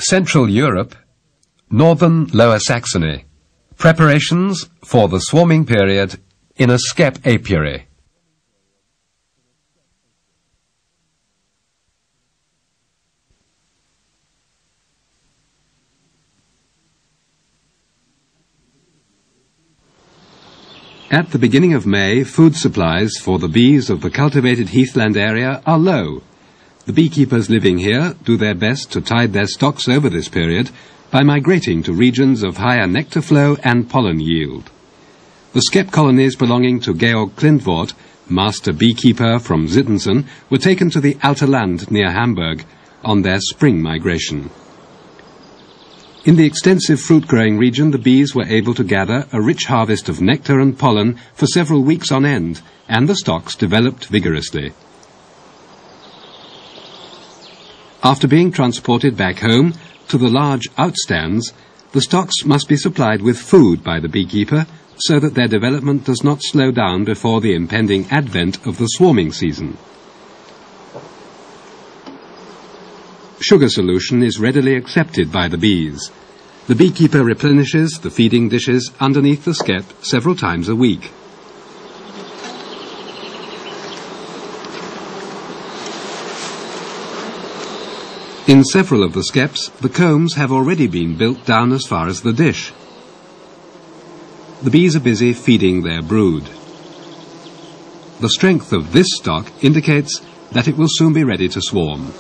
Central Europe, Northern Lower Saxony. Preparations for the swarming period in a Skep apiary. At the beginning of May, food supplies for the bees of the cultivated Heathland area are low. The beekeepers living here do their best to tide their stocks over this period by migrating to regions of higher nectar flow and pollen yield. The Skep colonies belonging to Georg Klindvort, master beekeeper from Zittensen, were taken to the Outer Land near Hamburg on their spring migration. In the extensive fruit-growing region, the bees were able to gather a rich harvest of nectar and pollen for several weeks on end, and the stocks developed vigorously. After being transported back home to the large outstands, the stocks must be supplied with food by the beekeeper so that their development does not slow down before the impending advent of the swarming season. Sugar solution is readily accepted by the bees. The beekeeper replenishes the feeding dishes underneath the skep several times a week. In several of the skeps, the combs have already been built down as far as the dish. The bees are busy feeding their brood. The strength of this stock indicates that it will soon be ready to swarm.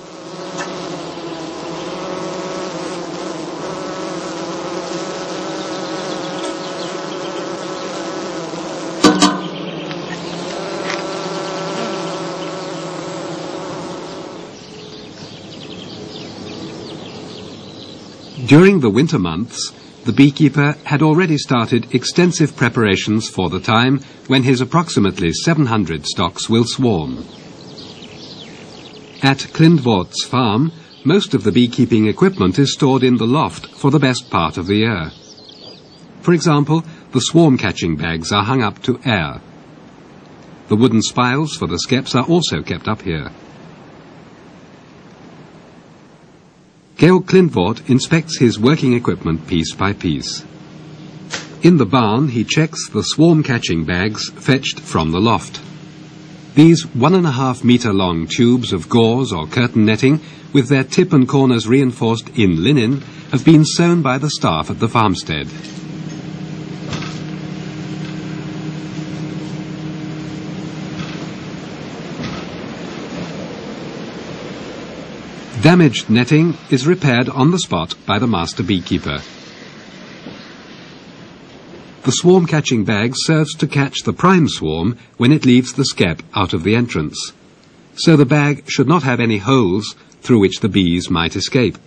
During the winter months, the beekeeper had already started extensive preparations for the time when his approximately 700 stocks will swarm. At Klindvort's farm, most of the beekeeping equipment is stored in the loft for the best part of the year. For example, the swarm-catching bags are hung up to air. The wooden spiles for the skeps are also kept up here. Georg Klindvort inspects his working equipment piece by piece. In the barn, he checks the swarm-catching bags fetched from the loft. These 1.5 meter long tubes of gauze or curtain netting, with their tip and corners reinforced in linen, have been sewn by the staff at the farmstead. Damaged netting is repaired on the spot by the master beekeeper. The swarm-catching bag serves to catch the prime swarm when it leaves the skep out of the entrance, so the bag should not have any holes through which the bees might escape.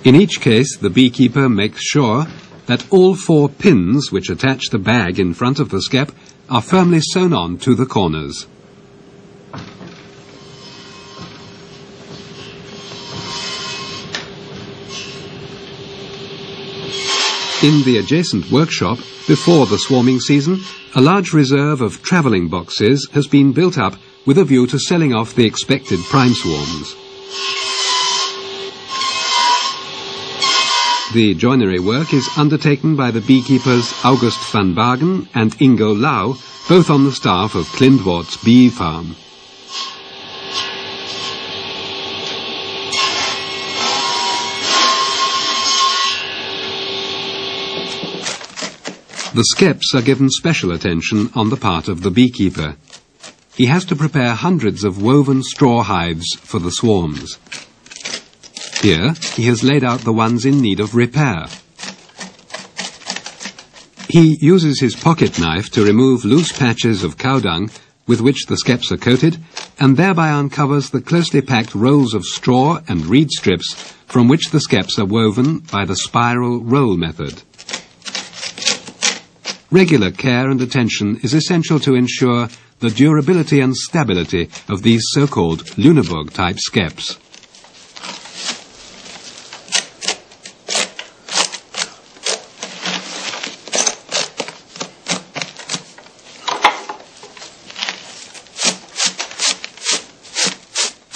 In each case, the beekeeper makes sure that all 4 pins which attach the bag in front of the skep are firmly sewn on to the corners. In the adjacent workshop, before the swarming season, a large reserve of travelling boxes has been built up with a view to selling off the expected prime swarms. The joinery work is undertaken by the beekeepers August van Bagen and Ingo Lau, both on the staff of Klindvort's bee farm. The skeps are given special attention on the part of the beekeeper. He has to prepare hundreds of woven straw hives for the swarms. Here, he has laid out the ones in need of repair. He uses his pocket knife to remove loose patches of cow dung with which the skeps are coated, and thereby uncovers the closely packed rolls of straw and reed strips from which the skeps are woven by the spiral roll method. Regular care and attention is essential to ensure the durability and stability of these so-called Lüneburg-type skeps.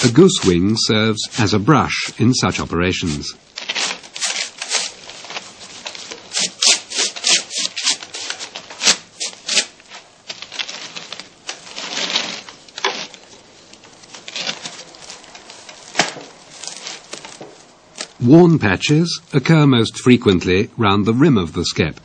A goose wing serves as a brush in such operations. Worn patches occur most frequently round the rim of the skep.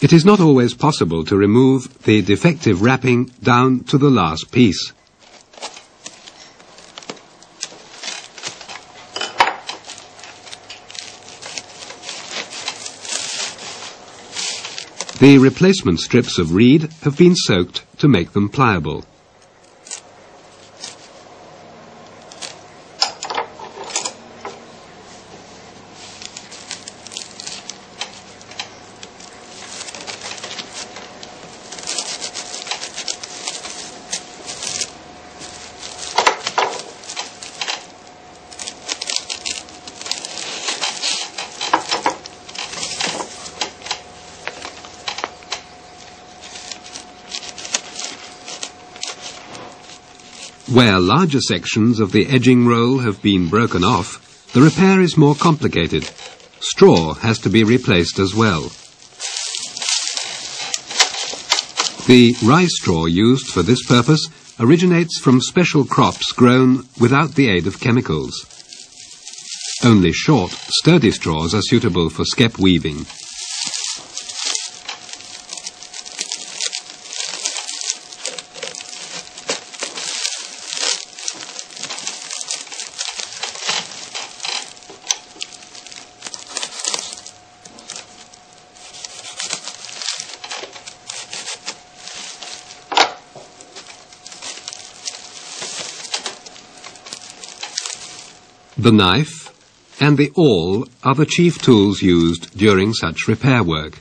It is not always possible to remove the defective wrapping down to the last piece. The replacement strips of reed have been soaked to make them pliable. Where larger sections of the edging roll have been broken off, the repair is more complicated. Straw has to be replaced as well. The rye straw used for this purpose originates from special crops grown without the aid of chemicals. Only short, sturdy straws are suitable for skep weaving. The knife and the awl are the chief tools used during such repair work.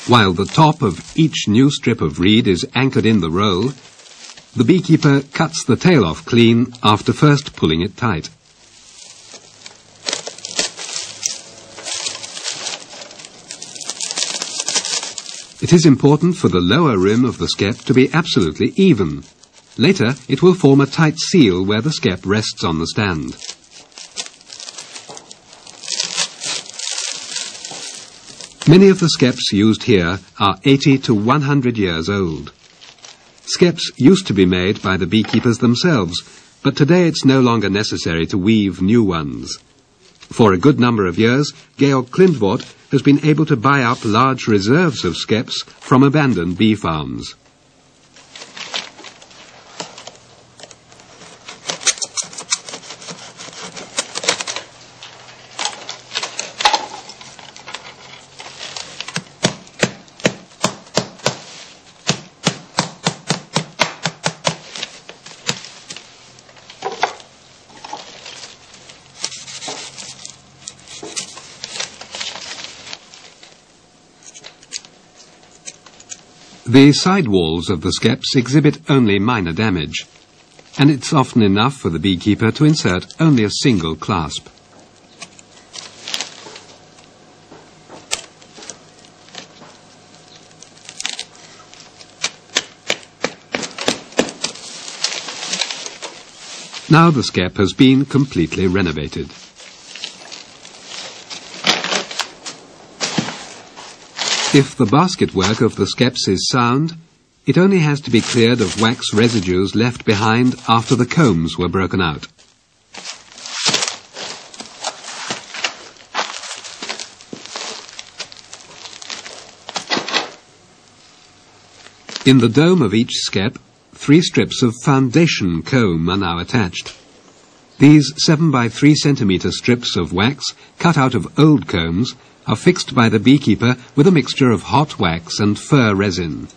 While the top of each new strip of reed is anchored in the roll, the beekeeper cuts the tail off clean after first pulling it tight. It is important for the lower rim of the skep to be absolutely even. Later, it will form a tight seal where the skep rests on the stand. Many of the skeps used here are 80 to 100 years old. Skeps used to be made by the beekeepers themselves, but today it's no longer necessary to weave new ones. For a good number of years, Georg Klindvort has been able to buy up large reserves of skeps from abandoned bee farms. The side walls of the skeps exhibit only minor damage, and it's often enough for the beekeeper to insert only a single clasp. Now the skep has been completely renovated. If the basket work of the skeps is sound, it only has to be cleared of wax residues left behind after the combs were broken out. In the dome of each skep, 3 strips of foundation comb are now attached. These 7 by 3 centimetre strips of wax, cut out of old combs, are fixed by the beekeeper with a mixture of hot wax and fir resin.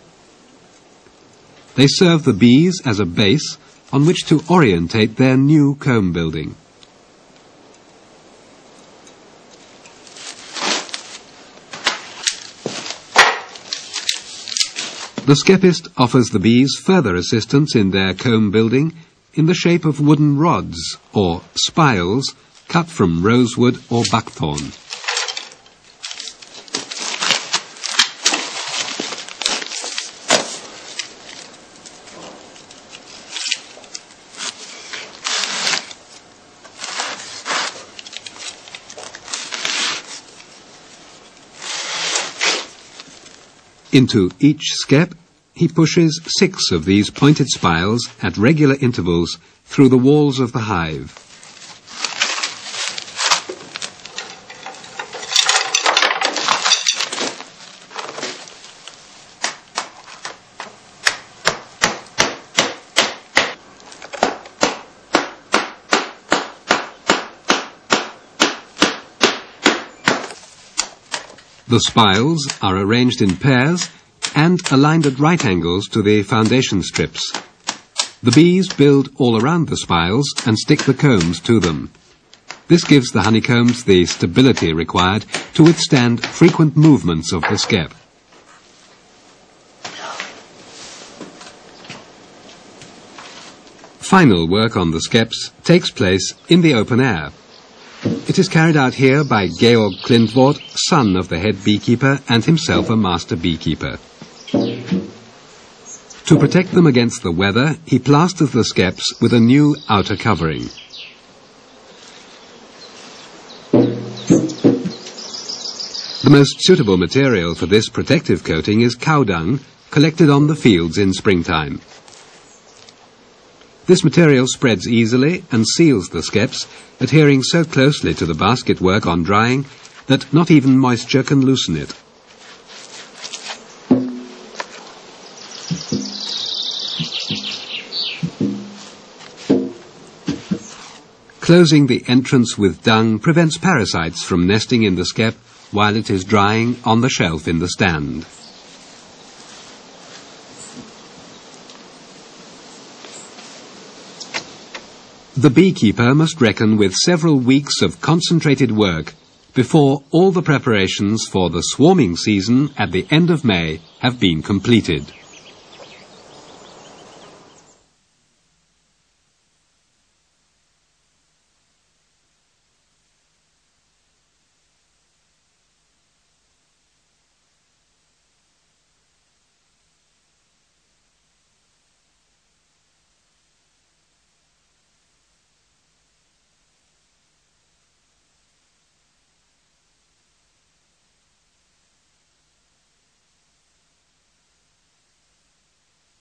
They serve the bees as a base on which to orientate their new comb building. The Skepist offers the bees further assistance in their comb building in the shape of wooden rods, or spiles, cut from rosewood or buckthorn. Into each skep, he pushes 6 of these pointed spiles at regular intervals through the walls of the hive. The spiles are arranged in pairs and aligned at right angles to the foundation strips. The bees build all around the spiles and stick the combs to them. This gives the honeycombs the stability required to withstand frequent movements of the skep. Final work on the skeps takes place in the open air. It is carried out here by Georg Klindvort, son of the head beekeeper and himself a master beekeeper. To protect them against the weather, he plasters the skeps with a new outer covering. The most suitable material for this protective coating is cow dung, collected on the fields in springtime. This material spreads easily and seals the skeps, adhering so closely to the basket work on drying that not even moisture can loosen it. Closing the entrance with dung prevents parasites from nesting in the skep while it is drying on the shelf in the stand. The beekeeper must reckon with several weeks of concentrated work before all the preparations for the swarming season at the end of May have been completed.